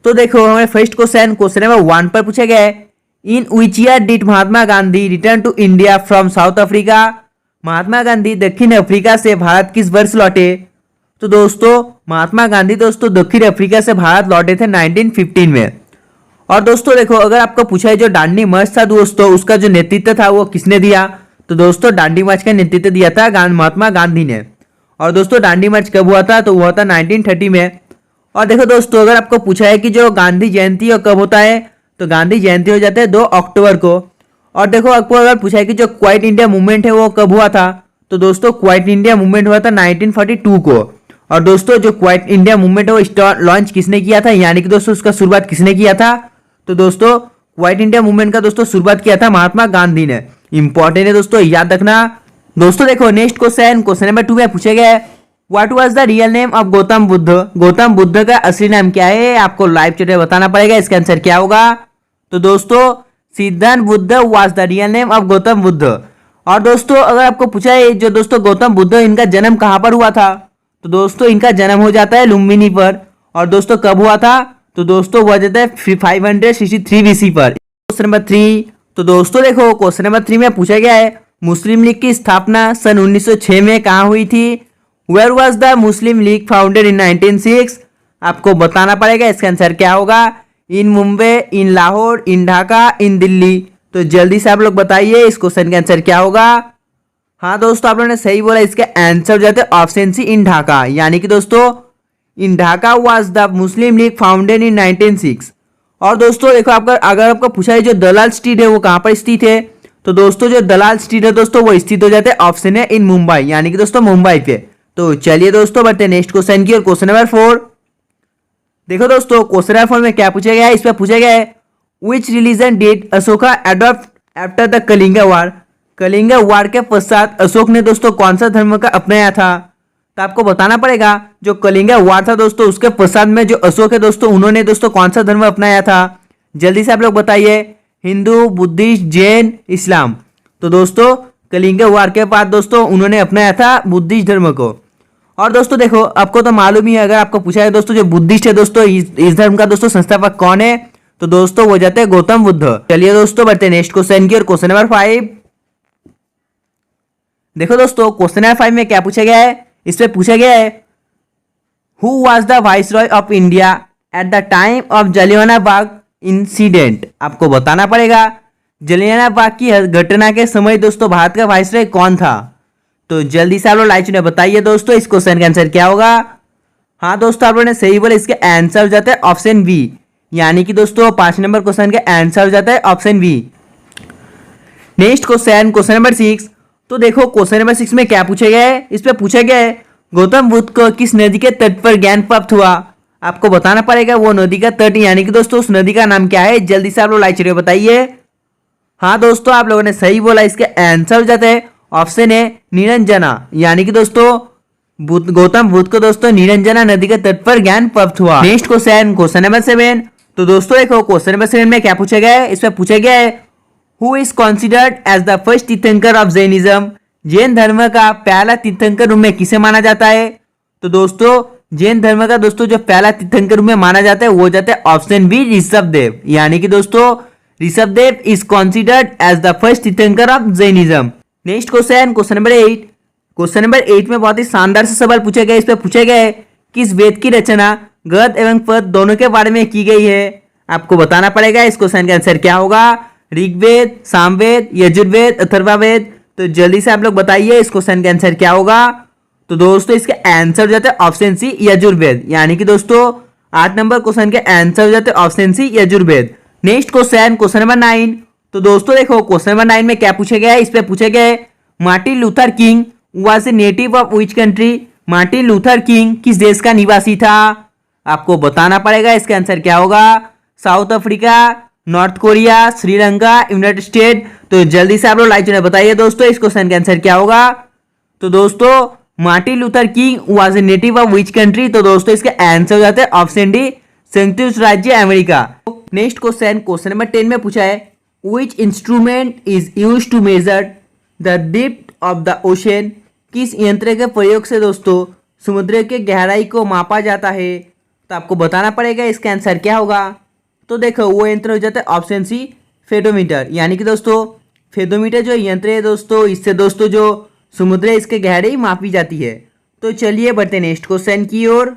तो देखो हमारे फर्स्ट क्वेश्चन नंबर 1 पर पूछा गया है, in which year did Mahatma Gandhi return to India from South Africa. Mahatma Gandhi दक्षिण अफ्रीका से भारत किस वर्ष लौटे। तो दोस्तों महात्मा गांधी दोस्तों दक्षिण अफ्रीका से भारत लौटे थे 1915 में। और दोस्तों देखो अगर आपको पूछा है जो दांडी मार्च था दोस्तों उसका जो नेतृत्व था वो किसने दिया। तो दोस्तों दांडी मार्च का नेतृत्व दिया था महात्मा गांधी ने। और दोस्तों दांडी मार्च कब हुआ था, तो हुआ था 1930 में। और देखो दोस्तों अगर आपको पूछा है कि जो गांधी जयंती और कब होता है, तो गांधी जयंती हो जाता है 2 अक्टूबर को। और देखो आपको अगर पूछा है कि जो क्वाइट इंडिया मूवमेंट है वो कब हुआ था, तो दोस्तों क्वाइट इंडिया मूवमेंट हुआ था 1942 को। और दोस्तों जो क्वाइट इंडिया मूवमेंट है वो लॉन्च किसने किया था, यानी कि दोस्तों उसका शुरुआत किसने किया था। तो दोस्तों क्वाइट इंडिया मूवमेंट का दोस्तों शुरुआत किया था महात्मा गांधी ने। इंपॉर्टेंट है दोस्तों, याद रखना। दोस्तों देखो नेक्स्ट क्वेश्चन नंबर 2 में पूछा गया है, what was the real name of Gautam Buddha. Gautam Buddha का असली नाम क्या है, आपको लाइव चैट में बताना पड़ेगा। इसका आंसर क्या होगा। तो दोस्तों Siddharth Buddha was the real name of Gautam Buddha. और दोस्तों अगर आपको पूछा है जो दोस्तों गौतम बुद्ध इनका जन्म कहां पर हुआ था, तो दोस्तों इनका जन्म हो जाता है लुम्बिनी पर। और दोस्तों कब हुआ था, तो दोस्तों हुआ जाता है 563 BC पर। क्वेश्चन नंबर 3, तो दोस्तों देखो क्वेश्चन नंबर 3 में पूछा गया है, मुस्लिम लीग की स्थापना सन 1906 में कहाँ हुई थी। Where was the Muslim league founded in 1906। आपको बताना पड़ेगा इसका आंसर क्या होगा। इन मुंबई, इन लाहौर, इन ढाका, इन दिल्ली। तो जल्दी से आप लोग बताइए इस क्वेश्चन का आंसर क्या होगा। हाँ दोस्तों आप लोगों ने सही बोला, इसका आंसर हो जाता है ऑप्शन सी इन ढाका। यानी कि दोस्तों in Dhaka was the Muslim league founded in 1906। और दोस्तों देखो अगर आपको पूछा है जो दलाल स्ट्रीट है वो कहाँ पर स्थित है, तो दोस्तों जो दलाल स्ट्रीट है दोस्तों वो स्थित हो जाते हैं ऑप्शन है इन मुंबई, यानी कि दोस्तों मुंबई पे। तो चलिए दोस्तों बढ़ते हैं नेक्स्ट क्वेश्चन की और क्वेश्चन नंबर 4। देखो दोस्तों क्वेश्चन नंबर 4 में क्या पूछा गया है, इस पर पूछा गया है, which religion did Ashoka adopt after the Kalinga war. Kalinga war के पश्चात अशोक ने दोस्तों कौन सा धर्म का अपनाया था। तो आपको बताना पड़ेगा जो कलिंगा वार था दोस्तों उसके पश्चात में जो अशोक है दोस्तों उन्होंने दोस्तों कौन सा धर्म अपनाया था। जल्दी से आप लोग बताइए, हिंदू, बुद्धिस्ट, जैन, इस्लाम। तो दोस्तों कलिंगा वार के बाद दोस्तों उन्होंने अपनाया था बुद्धिस्ट धर्म को। और दोस्तों देखो आपको तो मालूम ही है, अगर आपको पूछा है दोस्तों जो बुद्धिस्ट है दोस्तों इस धर्म का दोस्तों संस्थापक कौन है, तो दोस्तों वो जाते हैं गौतम बुद्ध। चलिए दोस्तों बढ़ते हैं नेक्स्ट क्वेश्चन की और क्वेश्चन नंबर 5। देखो दोस्तों क्वेश्चन नंबर 5 में क्या पूछा गया है, इस पे पूछा गया है, who was the viceroy of India at the time of Jallianwala Bagh incident. आपको बताना पड़ेगा जलियांवाला बाग की घटना के समय दोस्तों भारत का वाइसरॉय कौन था। तो जल्दी से आप लोग लाइव में बताइए दोस्तों इस क्वेश्चन का आंसर क्या होगा। हाँ दोस्तों आप लोगों ने सही बोला, इसका आंसर हो जाता है ऑप्शन बी, यानी कि दोस्तों 5 नंबर क्वेश्चन का आंसर हो जाता है option B. Next question number 6। तो देखो क्वेश्चन नंबर 6 में क्या पूछा गया है, इस पे पूछा गया है, गौतम बुद्ध को किस नदी के तट पर ज्ञान प्राप्त हुआ। आपको बताना पड़ेगा वो नदी का तट, यानी कि दोस्तों उस नदी का नाम क्या है। जल्दी से आप लोग लाइव चलिए बताइए। हाँ दोस्तों आप लोगों ने सही बोला, इसका आंसर हो जाता है ऑप्शन है निरंजना, यानी कि दोस्तों गौतम बुद्ध को दोस्तों निरंजना नदी के तट पर ज्ञान प्राप्त हुआ। Next question number 7। तो दोस्तों देखो क्वेश्चन नंबर 7 में क्या पूछा गया है, इस पर पूछा गया है, who is considered as the first tirthankar of Jainism. Jain धर्म का पहला तीर्थंकर रूप में किसे माना जाता है। तो दोस्तों जैन धर्म का दोस्तों जो पहला तीर्थंकर रूप में माना जाता है वो जाता है ऑप्शन बी ऋषभदेव, यानी कि दोस्तों Rishabhdev is considered as the first tirthankar of Jainism. Next question number 8। Question number 8 में बहुत ही शानदार से सवाल पूछा गया है, इस पर पूछा गया है, किस वेद की रचना गद एवं पद दोनों के बारे में की गई है। आपको बताना पड़ेगा इस क्वेश्चन का आंसर क्या होगा। ऋग्वेद, सामवेद, यजुर्वेद, अथर्ववेद। तो जल्दी से आप लोग बताइए इस क्वेश्चन का आंसर क्या होगा। तो दोस्तों इसका आंसर हो जाता है ऑप्शन सी यजुर्वेद, यानी कि दोस्तों 8 नंबर क्वेश्चन के आंसर हो जाते हैं option C Yajurveda. Next question number 9। तो दोस्तों देखो क्वेश्चन नंबर 9 में क्या पूछा गया है, इस पे पूछा गया है, Martin Luther king was a native of which country. Martin Luther king किस देश का निवासी था। आपको बताना पड़ेगा इसका आंसर क्या होगा। South Africa, north Korea, Sri Lanka, United state. तो जल्दी से आप लोग लाइव बताइए दोस्तों इस क्वेश्चन का आंसर क्या होगा। तो दोस्तों Martin Luther king was a native of which country. तो दोस्तों इसका आंसर हो जाता है ऑप्शन डी संयुक्त राज्य अमेरिका। नेक्स्ट क्वेश्चन नंबर 10 में पूछा है, which instrument is used to measure the depth of the ocean. किस यंत्र के प्रयोग से दोस्तों समुद्र के गहराई को मापा जाता है। तो आपको बताना पड़ेगा इसका आंसर क्या होगा। तो देखो वो यंत्र हो जाता है ऑप्शन सी फेडोमीटर, यानी कि दोस्तों फेडोमीटर जो यंत्र है दोस्तों, इससे दोस्तों जो समुद्र है इसके गहराई मापी जाती है। तो चलिए बढ़ते नेक्स्ट क्वेश्चन की ओर।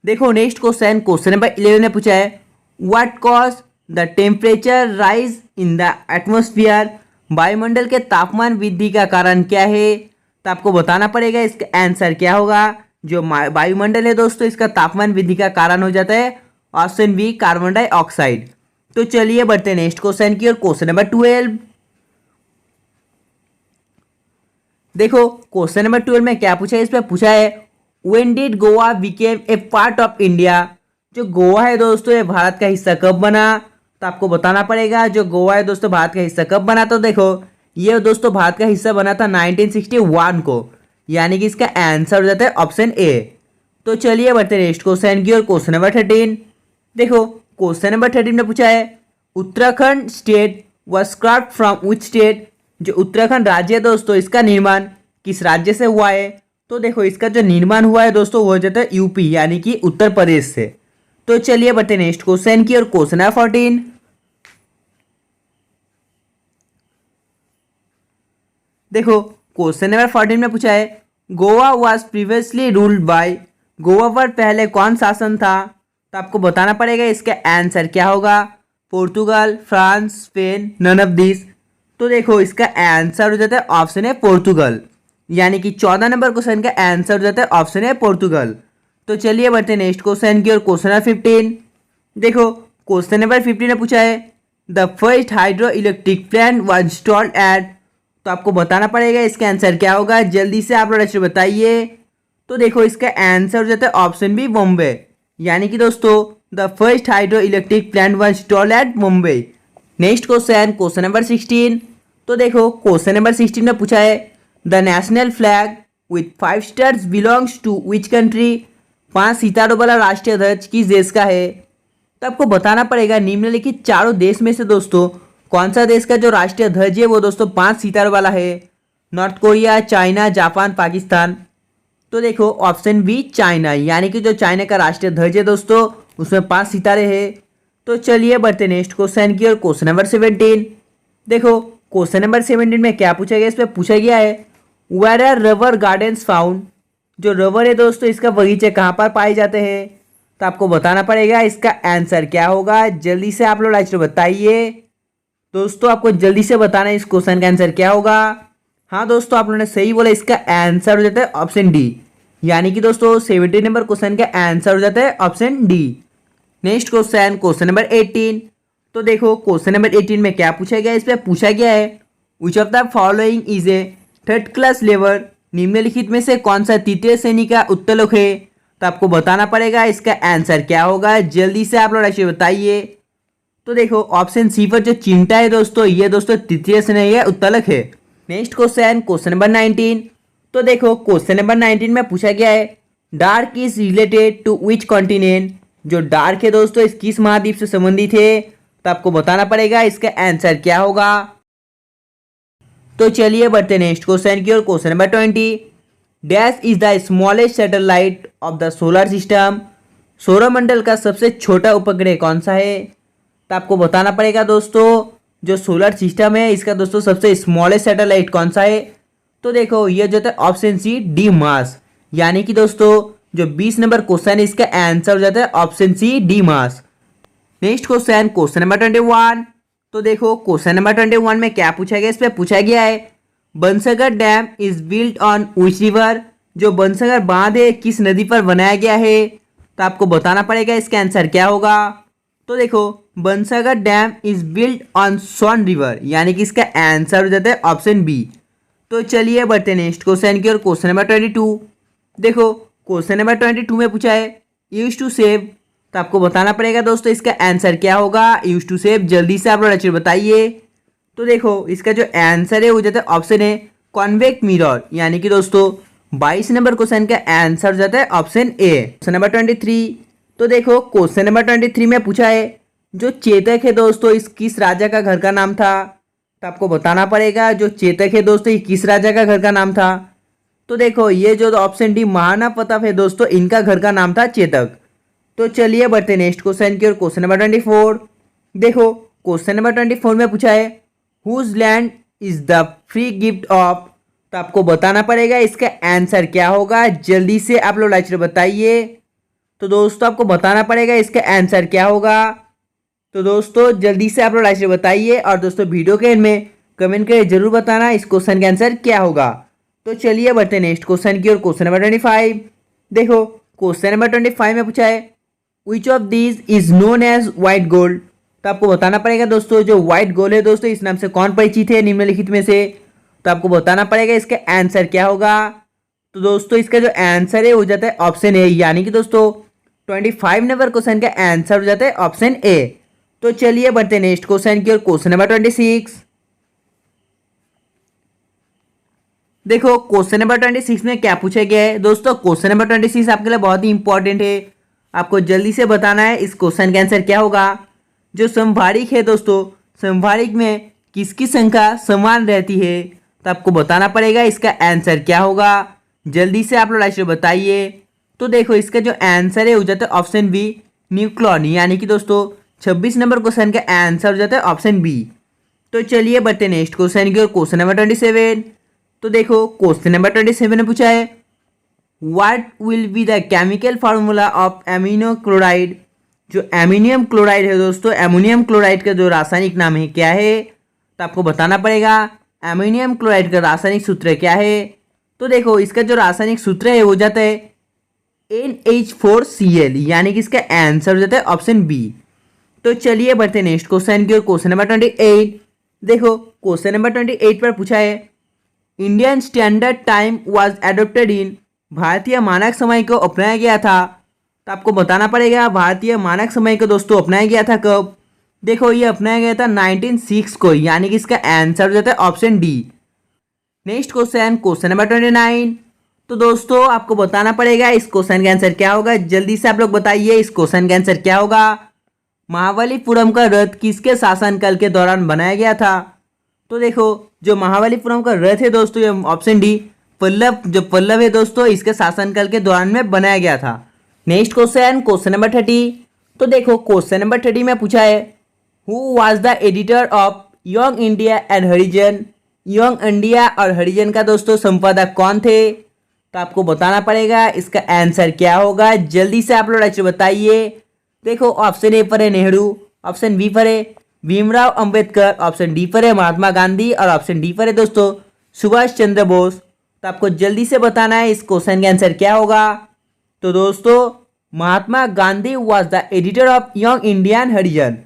देखो नेक्स्ट क्वेश्चन नंबर 11 ने पूछा है what cause the temperature rise in the atmosphere. वायुमंडल के तापमान वृद्धि का कारण क्या है। तो आपको बताना पड़ेगा इसका आंसर क्या होगा। जो वायुमंडल है दोस्तों इसका तापमान वृद्धि का कारण हो जाता है ऑप्शन बी कार्बन डाइऑक्साइड। तो चलिए बढ़ते नेक्स्ट क्वेश्चन की ओर। Question number 12। देखो क्वेश्चन नंबर 12 में क्या पूछा है, इस पर पूछा है when did Goa became a part of India. जो गोवा है दोस्तों ये भारत का हिस्सा कब बना। तो आपको बताना पड़ेगा जो गोवा है दोस्तों भारत का हिस्सा कब बना। तो देखो ये दोस्तों भारत का हिस्सा बना था 1961 को, यानी कि इसका आंसर हो जाता है ऑप्शन ए। तो चलिए बढ़ते नेक्स्ट क्वेश्चन की ओर। Question number 13। देखो क्वेश्चन नंबर 13 में पूछा है Uttarakhand state was carved from which state. जो उत्तराखंड राज्य है दोस्तों इसका निर्माण किस राज्य से हुआ है। तो देखो इसका जो निर्माण हुआ है दोस्तों वो हो जाता है यूपी, यानी कि उत्तर प्रदेश से। तो चलिए बढ़ते नेक्स्ट क्वेश्चन की और क्वेश्चन नंबर 14। देखो क्वेश्चन नंबर 14 में पूछा है Goa was previously ruled by. Goa पर पहले कौन शासन था। तो आपको बताना पड़ेगा इसका आंसर क्या होगा। Portugal, France, Spain, none of this. तो देखो इसका आंसर हो जाता है ऑप्शन है पोर्तुगल, यानी कि 14 नंबर क्वेश्चन का आंसर हो जाता है ऑप्शन है पोर्तुगल। तो चलिए बढ़ते नेक्स्ट क्वेश्चन की और क्वेश्चन नंबर 15। देखो क्वेश्चन नंबर 15 ने पूछा है the first hydroelectric plant was installed eight. तो आपको बताना पड़ेगा इसका आंसर क्या होगा, जल्दी से आप लोग आंसर बताइए। तो देखो इसका आंसर हो जाता है ऑप्शन बी बॉम्बे, यानी कि दोस्तों the first hydroelectric plant was installed at Mumbai. Next question question number 16। तो देखो क्वेश्चन नंबर 16 में पूछा है the national flag with 5 stars belongs to which country. 5 सितारों वाला राष्ट्रीय ध्वज किस देश का है। तो आपको बताना पड़ेगा निम्नलिखित चारों देश में से दोस्तों कौन सा देश का जो राष्ट्रीय ध्वज है वो दोस्तों 5 सितारों वाला है। North Korea, China, Japan, Pakistan. तो देखो ऑप्शन बी चाइना, यानी कि जो चाइना का राष्ट्रीय ध्वज है दोस्तों उसमें 5 सितारे हैं। तो चलिए बढ़ते नेक्स्ट क्वेश्चन की और क्वेश्चन नंबर 17। देखो क्वेश्चन नंबर 17 में क्या पूछा गया, इस पर पूछा गया है where are rubber gardens found. जो रबर है दोस्तों इसका बगीचे कहाँ पर पाए जाते हैं। तो आपको बताना पड़ेगा इसका आंसर क्या होगा, जल्दी से आप लोग आंसर बताइए। दोस्तों आपको जल्दी से बताना है इस क्वेश्चन का आंसर क्या होगा। हाँ दोस्तों आप लोगों ने सही बोला, इसका आंसर हो जाता है ऑप्शन डी, यानी कि दोस्तों 17 नंबर क्वेश्चन का आंसर हो जाता है option D. Next question question number 18। तो देखो क्वेश्चन नंबर 18 में क्या पूछा गया, इस पर पूछा गया है which of the following is a third class labour. निम्नलिखित में से कौन सा तृतीय श्रेणी का उत्तोलक है। तो आपको बताना पड़ेगा इसका आंसर क्या होगा, जल्दी से आप लोग ऐसे बताइए। तो देखो ऑप्शन सी पर जो चिमटा है दोस्तों ये दोस्तों तृतीय श्रेणी है उत्तोलक है। Next question question number 19। तो देखो क्वेश्चन नंबर 19 में पूछा गया है dark is related to which continent. जो डार्क है दोस्तों इस किस महाद्वीप से संबंधित है। तो आपको बताना पड़ेगा इसका आंसर क्या होगा। तो चलिए बढ़ते नेक्स्ट क्वेश्चन की ओर। Question number 20 dash is the smallest satellite of the solar system. सौरमंडल का सबसे छोटा उपग्रह कौन सा है। तो आपको बताना पड़ेगा दोस्तों जो सोलर सिस्टम है इसका दोस्तों सबसे स्मॉलेस्ट सैटेलाइट कौन सा है। तो देखो ये जो है ऑप्शन सी डी मास, यानी कि दोस्तों जो 20 नंबर क्वेश्चन है इसका आंसर हो जाता है option C Deimos. Next question question number 21। तो देखो क्वेश्चन नंबर 21 में क्या पूछा गया, इस पर पूछा गया है Bansagar dam is built on which river. जो बंसगर बांध है किस नदी पर बनाया गया है। तो आपको बताना पड़ेगा इसका आंसर क्या होगा। तो देखो Bansagar dam is built on Son river, यानी कि इसका आंसर हो जाता है ऑप्शन बी। तो चलिए बढ़ते नेक्स्ट क्वेश्चन की और क्वेश्चन नंबर 22। देखो क्वेश्चन नंबर 22 में पूछा है यूज टू सेव। तो आपको बताना पड़ेगा दोस्तों इसका आंसर क्या होगा, यूज टू सेव। जल्दी से आप लोग आंसर बताइए। तो देखो इसका जो आंसर है वो जाता है ऑप्शन है कॉन्वेक्स मिरर, यानी कि दोस्तों 22 नंबर क्वेश्चन का आंसर हो जाता है ऑप्शन ए। Question number 23। तो देखो क्वेश्चन नंबर 23 में पूछा है जो चेतक है दोस्तों इस किस राजा का घर का नाम था। तो आपको बताना पड़ेगा जो चेतक है दोस्तों किस राजा का घर का नाम था। तो देखो ये जो ऑप्शन डी महाराणा प्रताप है दोस्तों, इनका घर का नाम था चेतक। तो चलिए बढ़ते नेक्स्ट क्वेश्चन की ओर। Question number 24। देखो क्वेश्चन नंबर 24 में पूछा है whose land is the free gift of. तो आपको बताना पड़ेगा इसका आंसर क्या होगा। जल्दी से आप लोग लाइक बताइए। तो दोस्तों आपको बताना पड़ेगा इसका आंसर क्या होगा। तो दोस्तों जल्दी से आप लोग लाइक बताइए और दोस्तों वीडियो के एंड में कमेंट करके जरूर बताना इस क्वेश्चन का आंसर क्या होगा। तो चलिए बढ़ते नेक्स्ट क्वेश्चन की ओर। Question number 25। देखो क्वेश्चन नंबर 25 में पूछा है which of these is known as white gold. तो आपको बताना पड़ेगा दोस्तों जो व्हाइट गोल्ड है दोस्तों, इस नाम से कौन परिचित है निम्नलिखित में से। तो आपको बताना पड़ेगा इसका आंसर क्या होगा। तो दोस्तों इसका जो आंसर है हो जाता है ऑप्शन ए, यानी कि दोस्तों 25 नंबर क्वेश्चन का आंसर हो जाता है ऑप्शन ए। तो चलिए बढ़ते नेक्स्ट क्वेश्चन की ओर। Question number 26। देखो क्वेश्चन नंबर 26 में क्या पूछा गया है दोस्तों। क्वेश्चन नंबर 26 आपके लिए बहुत ही इंपॉर्टेंट है, आपको जल्दी से बताना है इस क्वेश्चन का आंसर क्या होगा। जो संभारिक है दोस्तों, संभारिक में किसकी संख्या समान रहती है। तो आपको बताना पड़ेगा इसका आंसर क्या होगा। जल्दी से आप लोग लाइक बताइए। तो देखो इसका जो आंसर है हो जाता है ऑप्शन बी न्यूक्लॉन, यानी कि दोस्तों 26 नंबर क्वेश्चन का आंसर हो जाता है ऑप्शन बी। तो चलिए बढ़ते नेक्स्ट क्वेश्चन की ओर। Question number 27। तो देखो क्वेश्चन नंबर 27 ने पूछा है what will be the chemical formula of amino chloride. जो एमोनियम क्लोराइड है दोस्तों, एमोनियम क्लोराइड का जो रासायनिक नाम है क्या है। तो आपको बताना पड़ेगा एमोनियम क्लोराइड का रासायनिक सूत्र क्या है। तो देखो इसका जो रासायनिक सूत्र है वो जाता है NH4Cl, यानी कि इसका आंसर हो जाता है ऑप्शन बी। तो चलिए बढ़ते नेक्स्ट क्वेश्चन की ओर। Question number 28। देखो क्वेश्चन नंबर 28 पर पूछा है Indian standard time was adopted in. भारतीय मानक समय को अपनाया गया था। तो आपको बताना पड़ेगा भारतीय मानक समय को दोस्तों अपनाया गया था कब। देखो ये अपनाया गया था 1906 को, यानी कि इसका आंसर हो जाता है option D. Next question, question number 29। तो दोस्तों आपको बताना पड़ेगा इस क्वेश्चन का आंसर क्या होगा। जल्दी से आप लोग बताइए इस क्वेश्चन का आंसर क्या होगा। महाबलीपुरम का रथ किसके शासनकाल के दौरान बनाया गया था। तो देखो जो महाबलीपुरम का रथ है दोस्तों, ये ऑप्शन डी पल्लव, जो पल्लव है दोस्तों इसके शासनकाल के दौरान में बनाया गया था। Next question, question number 30। तो देखो क्वेश्चन नंबर 30 में पूछा है who was the editor of young India and Harijan. Young India और हरिजन का दोस्तों संपादक कौन थे। तो आपको बताना पड़ेगा इसका आंसर क्या होगा। जल्दी से आप लोग अच्छे बताइए। देखो ऑप्शन ए पर है नेहरू, ऑप्शन बी पर है भीमराव अंबेडकर, ऑप्शन डी पर है महात्मा गांधी और ऑप्शन डी पर है दोस्तों सुभाष चंद्र बोस। तो आपको जल्दी से बताना है इस क्वेश्चन का आंसर क्या होगा। तो दोस्तों Mahatma Gandhi was the editor of Young Indian Harijan.